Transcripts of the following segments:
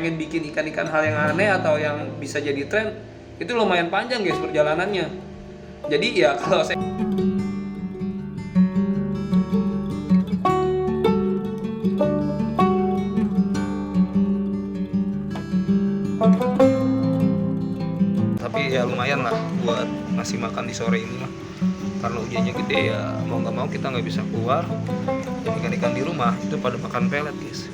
pengen bikin ikan-ikan hal yang aneh atau yang bisa jadi tren, itu lumayan panjang guys perjalanannya. Jadi ya kalau saya tapi ya lumayan lah buat ngasih makan di sore ini mah, karena hujannya gede ya mau nggak mau kita nggak bisa keluar, dan ikan-ikan di rumah itu pada makan pelet guys.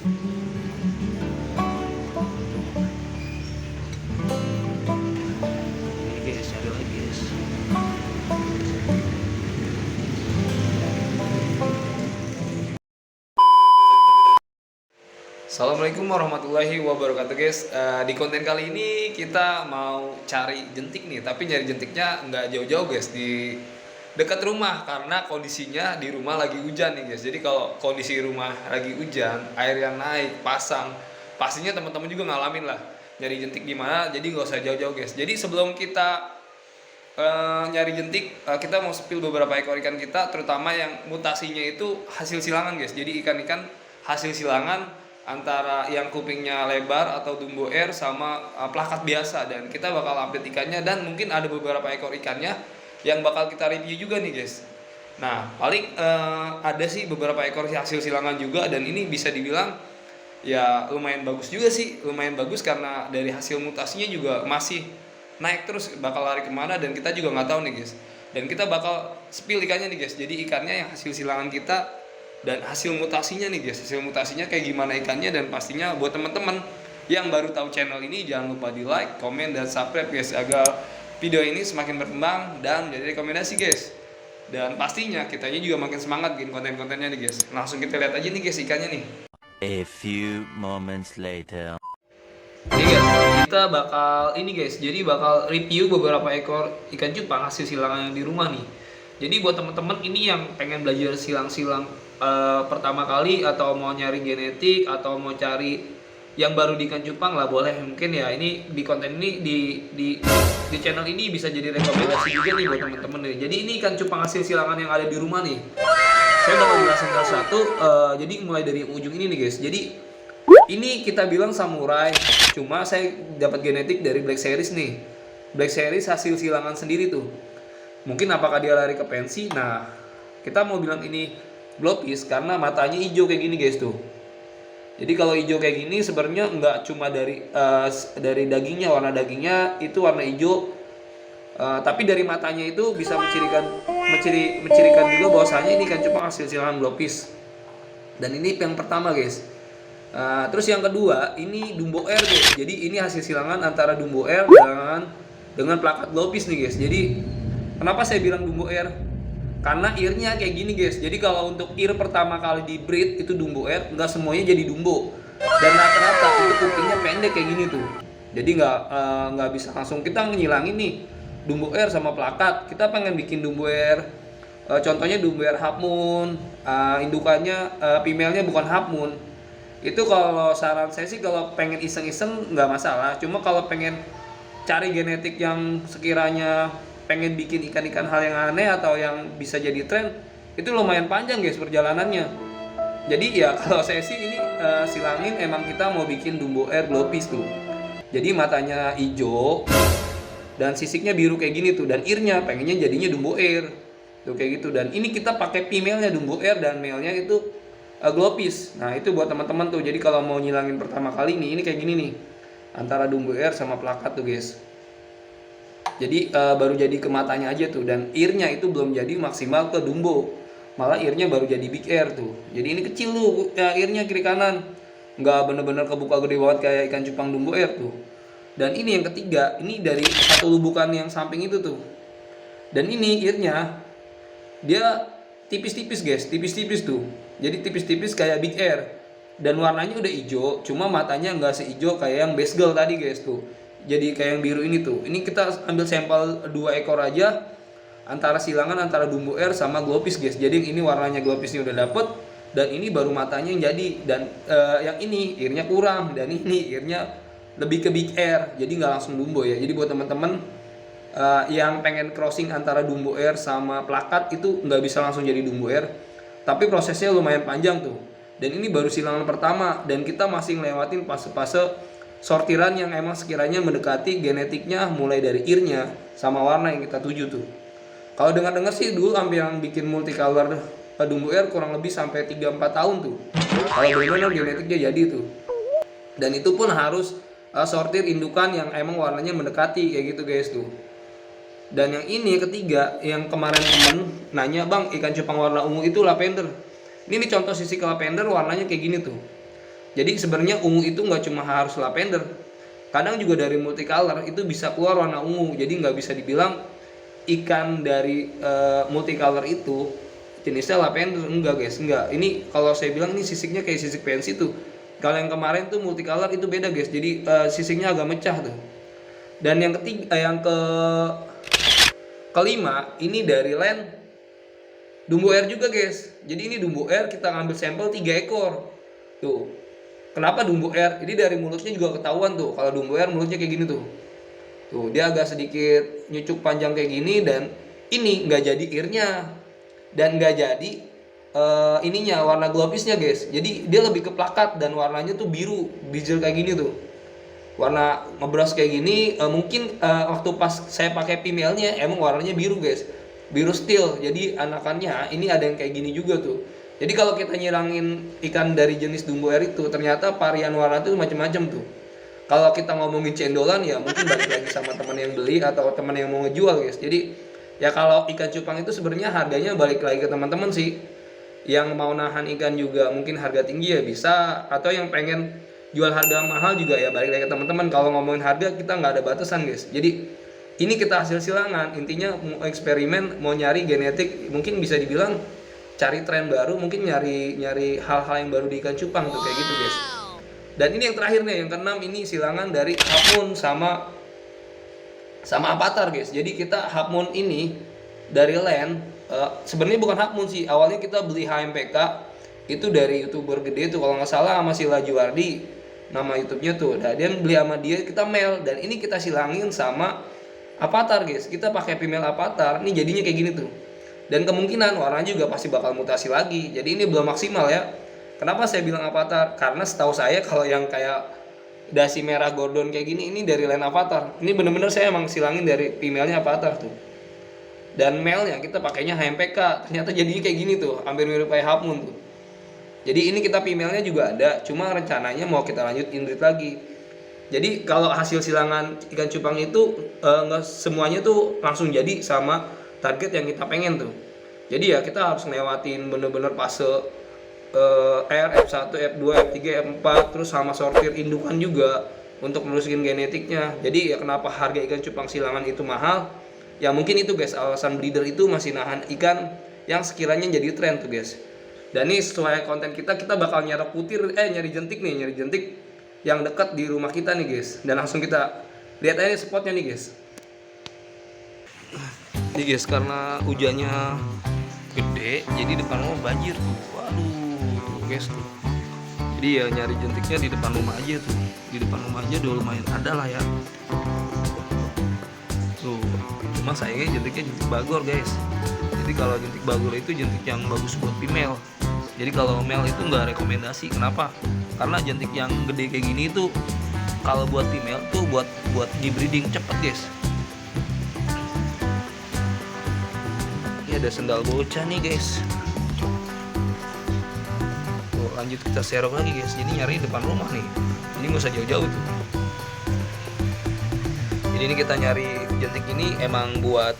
Ini guys, ada lagi guys. Assalamualaikum warahmatullahi wabarakatuh guys. Di konten kali ini kita mau cari jentik nih, tapi nyari jentiknya nggak jauh-jauh guys, di dekat rumah, karena kondisinya di rumah lagi hujan nih guys. Jadi kalau kondisi rumah lagi hujan, air yang naik, pasang, pastinya teman-teman juga ngalamin lah nyari jentik di mana. Jadi nggak usah jauh-jauh guys. Jadi sebelum kita nyari jentik, kita mau spill beberapa ekor ikan kita, terutama yang mutasinya itu hasil silangan guys. Jadi ikan-ikan hasil silangan antara yang kupingnya lebar atau dumbo air sama plakat biasa, dan kita bakal update ikannya, dan mungkin ada beberapa ekor ikannya yang bakal kita review juga nih guys. Nah paling ada sih beberapa ekor hasil silangan juga, dan ini bisa dibilang ya lumayan bagus juga sih, lumayan bagus karena dari hasil mutasinya juga masih naik terus, bakal lari kemana dan kita juga nggak tahu nih guys. Dan kita bakal spill ikannya nih guys, jadi ikannya yang hasil silangan kita dan hasil mutasinya nih guys, hasil mutasinya kayak gimana ikannya. Dan pastinya buat teman-teman yang baru tahu channel ini, jangan lupa di like, komen, dan subscribe guys, agar video ini semakin berkembang dan menjadi rekomendasi guys. Dan pastinya kitanya juga makin semangat bikin konten-kontennya nih guys. Langsung kita lihat aja nih guys ikannya nih. A few moments later. Oke guys, kita bakal ini guys, jadi bakal review beberapa ekor ikan cupang hasil silangan yang di rumah nih. Jadi buat teman-teman ini yang pengen belajar silang-silang pertama kali, atau mau nyari genetik, atau mau cari yang baru di ikan cupang lah, boleh mungkin ya. Ini di konten ini di channel ini bisa jadi rekomendasi juga nih buat teman-teman nih. Jadi ini ikan cupang hasil silangan yang ada di rumah nih. Saya bakal jelasin satu-satu. Jadi mulai dari ujung ini nih guys. Jadi ini kita bilang samurai, cuma saya dapat genetik dari Black Series nih. Black Series hasil silangan sendiri tuh. Mungkin apakah dia lari ke pensi? Nah, kita mau bilang ini glopis karena matanya hijau kayak gini guys tuh. Jadi kalau hijau kayak gini sebenarnya nggak cuma dari dagingnya, warna dagingnya itu warna hijau, tapi dari matanya itu bisa mencirikan juga bahwasanya ini ikan cupang hasil silangan glopis. Dan ini yang pertama guys. Terus yang kedua ini dumbo air guys. Jadi ini hasil silangan antara dumbo air dengan plakat glopis nih guys. Jadi kenapa saya bilang dumbo air? Karena earnya kayak gini guys. Jadi kalau untuk ear pertama kali di breed itu dumbo air, nggak semuanya jadi dumbo. Dan rata-rata itu kupingnya pendek kayak gini tuh. Jadi nggak bisa langsung kita ngilangin nih dumbo air sama plakat. Kita pengen bikin dumbo air. Contohnya dumbo air half moon. Indukannya female-nya bukan half moon. Itu kalau saran saya sih kalau pengen iseng-iseng nggak masalah. Cuma kalau pengen cari genetik yang sekiranya pengen bikin ikan-ikan hal yang aneh atau yang bisa jadi tren, itu lumayan panjang guys perjalanannya. Jadi ya kalau saya sih ini silangin emang kita mau bikin dumbo air glopis tuh. Jadi matanya hijau dan sisiknya biru kayak gini tuh, dan earnya pengennya jadinya dumbo air tuh kayak gitu. Dan ini kita pakai female-nya dumbo air dan male-nya itu glopis. Nah itu buat teman-teman tuh. Jadi kalau mau nyilangin pertama kali nih, ini kayak gini nih, antara dumbo air sama plakat tuh guys. Jadi baru jadi ke matanya aja tuh, dan earnya itu belum jadi maksimal ke dumbo, malah earnya baru jadi big air tuh. Jadi ini kecil tuh ya, earnya kiri kanan, nggak bener-bener kebuka gede banget kayak ikan cupang dumbo air tuh. Dan ini yang ketiga, ini dari satu lubukan yang samping itu tuh. Dan ini earnya dia tipis-tipis guys, tipis-tipis tuh. Jadi tipis-tipis kayak big air, dan warnanya udah hijau, cuma matanya nggak sehijau kayak yang basegirl tadi guys tuh. Jadi kayak yang biru ini tuh. Ini kita ambil sampel 2 ekor aja, antara silangan antara dumbo air sama glopis guys. Jadi ini warnanya glopisnya udah dapet, dan ini baru matanya yang jadi. Dan yang ini earnya kurang, dan ini earnya lebih ke big air, jadi nggak langsung dumbo ya. Jadi buat teman-teman yang pengen crossing antara dumbo air sama plakat itu nggak bisa langsung jadi dumbo air, tapi prosesnya lumayan panjang tuh. Dan ini baru silangan pertama, dan kita masih ngelewatin fase-fase sortiran yang emang sekiranya mendekati genetiknya mulai dari earnya sama warna yang kita tuju tuh. Kalau dengar-dengar sih dulu sampai yang bikin multicolor Dumbo Air kurang lebih sampai 3-4 tahun tuh. Kalau benar-benar genetiknya jadi tuh. Dan itu pun harus sortir indukan yang emang warnanya mendekati kayak gitu guys tuh. Dan yang ini ketiga, yang kemarin temen nanya, "Bang, ikan cupang warna ungu itu lavender." Ini nih contoh sisik lavender warnanya kayak gini tuh. Jadi sebenarnya ungu itu nggak cuma harus lavender. Kadang juga dari multicolor itu bisa keluar warna ungu. Jadi nggak bisa dibilang ikan dari multicolor itu jenisnya lavender, enggak guys, enggak. Ini kalau saya bilang ini sisiknya kayak sisik pensi tuh. Kalau yang kemarin tuh multicolor itu beda guys. Jadi sisiknya agak mecah tuh. Dan yang ketiga, kelima ini dari land Dumbo Air juga guys. Jadi ini Dumbo Air kita ngambil sampel 3 ekor. Tuh. Kenapa Dumbo Air? Ini dari mulutnya juga ketahuan tuh. Kalau Dumbo Air mulutnya kayak gini tuh. Tuh, dia agak sedikit nyucuk panjang kayak gini dan ini nggak jadi earnya dan nggak jadi ininya warna globisnya guys. Jadi dia lebih ke plakat dan warnanya tuh biru, bijil kayak gini tuh. Warna ngebras kayak gini mungkin waktu pas saya pakai pimelnya emang warnanya biru guys. Biru steel. Jadi anakannya ini ada yang kayak gini juga tuh. Jadi kalau kita nyilangin ikan dari jenis Dumbo Air itu ternyata varian warna tuh macam-macam tuh. Kalau kita ngomongin cendolan ya mungkin balik lagi sama teman yang beli atau teman yang mau ngejual guys. Jadi ya kalau ikan cupang itu sebenarnya harganya balik lagi ke teman-teman sih. Yang mau nahan ikan juga mungkin harga tinggi ya bisa, atau yang pengen jual harga mahal juga ya balik lagi ke teman-teman. Kalau ngomongin harga kita nggak ada batasan guys. Jadi ini kita hasil silangan, intinya mau eksperimen, mau nyari genetik, mungkin bisa dibilang cari tren baru, mungkin nyari hal-hal yang baru di ikan cupang tuh kayak gitu guys. Dan ini yang terakhir nih, yang keenam ini silangan dari Half Moon sama Avatar guys. Jadi kita Half Moon ini dari land sebenarnya bukan Half Moon sih. Awalnya kita beli HMPK itu dari YouTuber gede tuh kalau nggak salah sama Sila Juwardi nama YouTube-nya tuh. Nah, dia beli sama dia kita mail dan ini kita silangin sama Avatar guys. Kita pakai female Avatar. Ini jadinya kayak gini tuh. Dan kemungkinan warnanya juga pasti bakal mutasi lagi. Jadi ini belum maksimal ya. Kenapa saya bilang Avatar? Karena setahu saya kalau yang kayak dasi merah Gordon kayak gini ini dari line Avatar. Ini bener-bener saya emang silangin dari female-nya Avatar tuh. Dan male-nya kita pakainya HMPK. Ternyata jadinya kayak gini tuh, hampir mirip kayak Half Moon tuh. Jadi ini kita female-nya juga ada, cuma rencananya mau kita lanjut inbreed lagi. Jadi kalau hasil silangan ikan cupang itu nggak semuanya tuh langsung jadi sama target yang kita pengen tuh. Jadi ya kita harus ngelewatin bener-bener fase R, F1, F2, F3, F4 terus sama sortir indukan juga untuk melurusin genetiknya. Jadi ya kenapa harga ikan cupang silangan itu mahal? Ya mungkin itu guys, alasan breeder itu masih nahan ikan yang sekiranya jadi tren tuh guys. Dan ini sesuai konten kita bakal nyari jentik yang dekat di rumah kita nih guys. Dan langsung kita lihat aja spotnya nih guys. Nih guys, karena hujannya gede jadi depan rumah banjir tuh. Waduh guys tuh. Jadi ya nyari jentiknya di depan rumah aja tuh. Di depan rumah aja udah lumayan ada lah ya. Tuh, cuma sayangnya jentik bagor guys. Jadi kalau jentik bagor itu jentik yang bagus buat female. Jadi kalau male itu nggak rekomendasi. Kenapa? Karena jentik yang gede kayak gini itu kalau buat female tuh buat di breeding cepet guys. Ini ada sendal bocah nih guys. Tuh, lanjut kita serok lagi guys. Jadi nyari depan rumah nih. Ini nggak usah jauh-jauh tuh. Jadi ini kita nyari jentik ini emang buat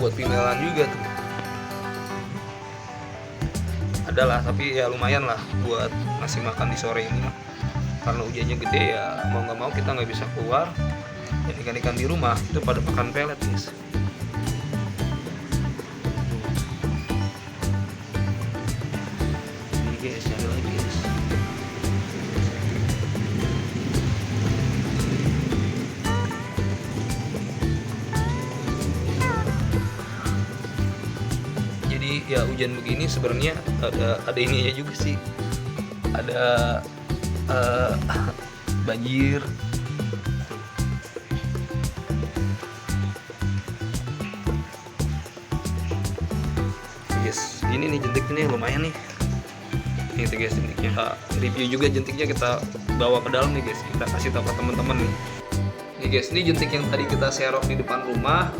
femalean juga tuh. Adalah, tapi ya lumayan lah buat ngasih makan di sore ini mah. Karena hujannya gede ya mau nggak mau kita nggak bisa keluar. Dan ikan-ikan di rumah itu pada makan pelet guys. Ini guys, cari lagi guys. Ya hujan begini sebenarnya ada ininya juga sih, ada banjir. Yes, ini nih jentik ini lumayan nih. Ini guys jentiknya, review juga jentiknya kita bawa ke dalam nih guys, kita kasih tahu ke teman-teman nih. Nih guys, ini jentik yang tadi kita serok di depan rumah.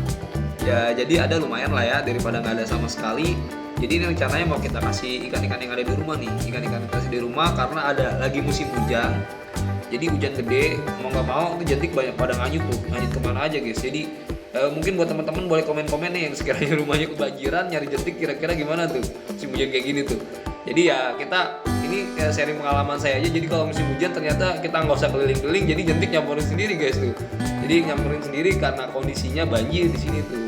Ya jadi ada lumayan lah ya, daripada nggak ada sama sekali. Jadi ini rencananya mau kita kasih ikan-ikan yang ada di rumah nih, ikan-ikan kasih di rumah karena ada lagi musim hujan. Jadi hujan gede, mau nggak mau itu jentik banyak pada nganyut tuh, nganyut kemana aja guys. Jadi mungkin buat teman-teman boleh komen-komen nih yang sekiranya rumahnya kebanjiran nyari jentik kira-kira gimana tuh musim hujan kayak gini tuh. Jadi ya kita ini sharing pengalaman saya aja. Jadi kalau musim hujan ternyata kita nggak usah keliling-keliling, jadi jentik nyampurin sendiri guys tuh. Jadi nyampurin sendiri karena kondisinya banjir di sini tuh.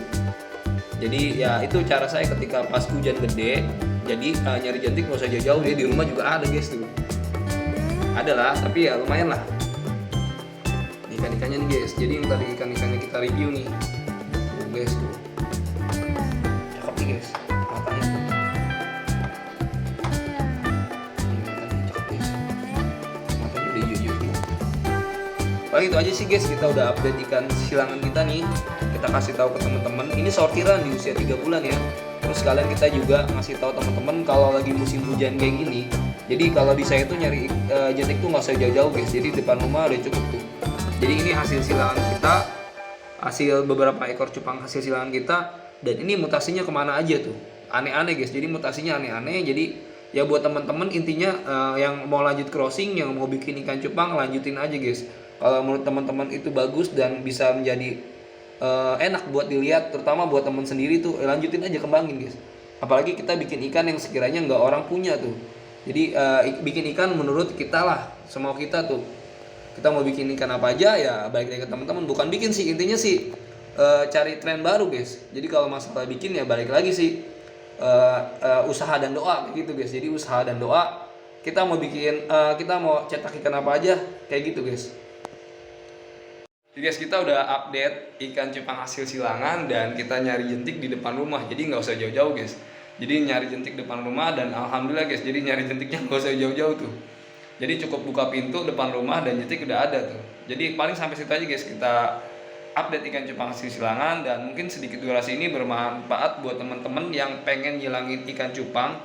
Jadi ya itu cara saya ketika pas hujan gede. Jadi nyari jentik nggak usah jauh-jauh, dia di rumah juga ada guys tuh. Ada lah, tapi ya lumayan lah. Ikan-ikannya nih guys. Jadi yang tadi ikan-ikannya kita review nih. Tuh guys tuh. Cakep nih guys. Matanya tuh. Paling itu aja sih guys, kita udah update ikan silangan kita nih. Kita kasih tahu ke teman-teman. Ini sortiran di usia 3 bulan ya. Terus sekalian kita juga ngasih tahu teman-teman kalau lagi musim hujan kayak gini. Jadi kalau di saya tuh nyari jentik tuh nggak usah jauh-jauh guys. Jadi depan rumah udah cukup tuh. Jadi ini hasil silangan kita, hasil beberapa ekor cupang hasil silangan kita. Dan ini mutasinya kemana aja tuh? Aneh-aneh guys. Jadi mutasinya aneh-aneh. Jadi ya buat teman-teman intinya yang mau lanjut crossing, yang mau bikin ikan cupang lanjutin aja guys. Kalau menurut teman-teman itu bagus dan bisa menjadi enak buat dilihat, terutama buat teman sendiri tuh lanjutin aja, kembangin guys. Apalagi kita bikin ikan yang sekiranya nggak orang punya tuh. Jadi bikin ikan menurut kita lah, semau kita tuh. Kita mau bikin ikan apa aja ya balik lagi ke teman-teman. Bukan bikin sih, intinya sih cari tren baru guys. Jadi kalau masalah bikin ya balik lagi sih usaha dan doa gitu guys. Jadi usaha dan doa. Kita mau bikin, kita mau cetak ikan apa aja kayak gitu guys. Jadi guys, kita udah update ikan cupang hasil silangan dan kita nyari jentik di depan rumah. Jadi nggak usah jauh-jauh guys. Jadi nyari jentik depan rumah dan alhamdulillah guys, jadi nyari jentiknya nggak usah jauh-jauh tuh. Jadi cukup buka pintu depan rumah dan jentik udah ada tuh. Jadi paling sampai situ aja guys kita update ikan cupang hasil silangan, dan mungkin sedikit durasi ini bermanfaat buat teman-teman yang pengen ngilangin ikan cupang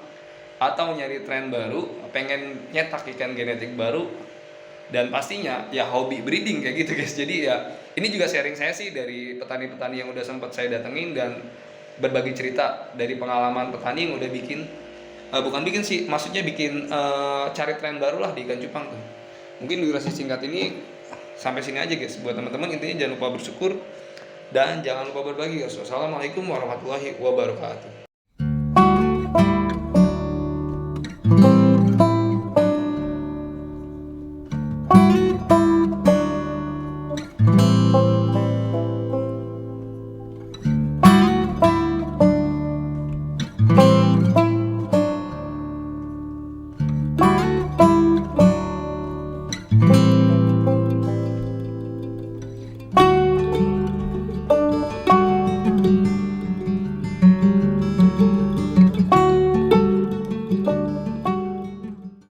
atau nyari tren baru, pengen nyetak ikan genetik baru. Dan pastinya ya hobi breeding kayak gitu guys. Jadi ya ini juga sharing saya sih dari petani-petani yang udah sempat saya datengin dan berbagi cerita dari pengalaman petani yang udah bikin bukan bikin sih, maksudnya bikin cari tren baru lah di ikan cupang tuh. Mungkin durasi singkat ini sampai sini aja guys. Buat teman-teman intinya jangan lupa bersyukur dan jangan lupa berbagi guys. Wassalamualaikum warahmatullahi wabarakatuh.